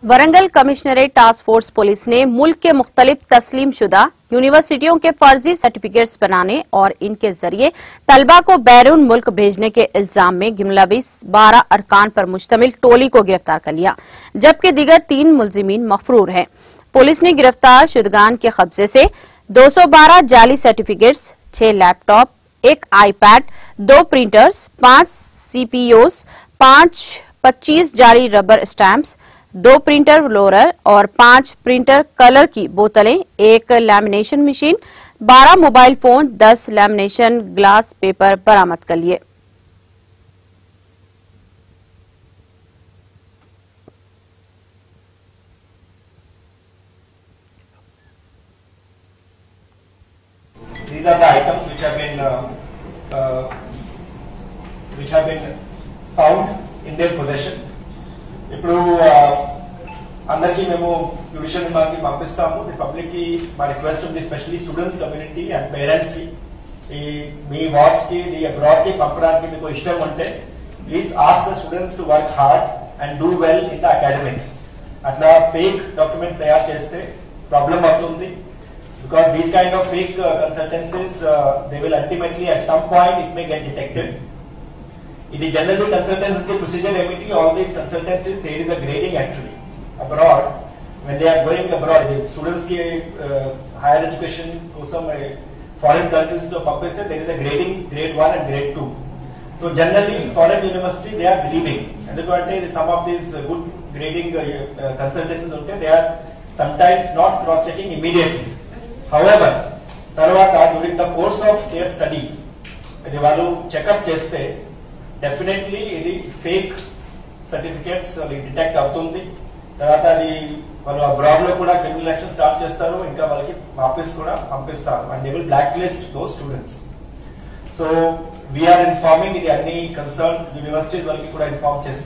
Warangal commissionerate task force police ने मुल्क के मुख्तलिफ तस्लीमशुदा यूनिवर्सिटियों के फर्जी सर्टिफिकेट्स बनाने और इनके जरिए तलबा को बैरून मुल्क भेजने के इल्जाम में मुलविस 12 अरकान पर मुश्तमिल टोली को गिरफ्तार कर लिया, जबकि दीगर 3 मुलजिमीन मफरूर हैं। पुलिस ने गिरफ्तार शुदगान के कब्जे से 212 जाली certificates, 6 laptop, 1 iPad, 2 printers, 5 CPOs, 25 जाली रबर स्टैम्प्स, 2 प्रिंटर रोलर और 5 प्रिंटर कलर की बोतलें, 1 lamination machine, 12 mobile phone, 10 lamination glass paper बरामद कर लिए। These are the items which have been found in their possession. ఇప్పుడు అందరికీ మేము జ్యుడిషియల్ రిమాండ్ కి పంపిస్తాము. పబ్లిక్ కి మా రిక్వెస్ట్ ఉంది, specially students community and parents కి, మీ వార్డ్స్ కి అబ్రాడ్ కి పంపడానికి మీకు ఇష్టం ఉంటే please ask the students to work hard and do well in the academics. అట్లా ఫేక్ డాక్యుమెంట్ తయారు చేస్తే ప్రాబ్లం అవుతుంది. Because these kind of fake consultancies, they will ultimately at some point it may get detected. ఇది generally consultancies the procedure emiti, all these consultancies there is a grading actually abroad when they are going abroad. The students ki higher education kosam foreign countries to పంపిస్తే there is a grading, grade 1 and grade 2. So generally foreign university they are believing, ఎందుకంటే some of these good grading consultancies ఉంటే they are sometimes not cross checking immediately. However, తర్వాత during the course of their study ఇది వాళ్ళు checkup చేస్తే definitely ఇది fake certificates detect అవుతుంది. తర్వాత అది వాళ్ళు అబ్రాడ్ లో కూడా క్రిమినల్ యాక్షన్ స్టార్ట్ చేస్తారు, ఇంకా వాళ్ళకి వాపస్ కూడా పంపిస్తారు and they will blacklist those students. So we are informing, ఇది అన్ని కన్సర్న్ యూనివర్సిటీస్ వాళ్ళకి కూడా ఇన్ఫార్మ్ చేస్తారు.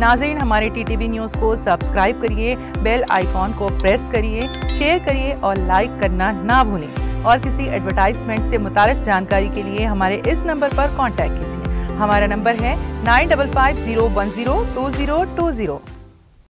नाज़रीन, हमारे TTV न्यूज़ को सब्सक्राइब करिए, बेल आइकॉन को प्रेस करिए, शेयर करिए और लाइक करना ना भूलें। और किसी एडवर्टाइजमेंट से मुताल्लिक़ जानकारी के लिए हमारे इस नंबर पर कांटेक्ट कीजिए। हमारा नंबर है 9550102020।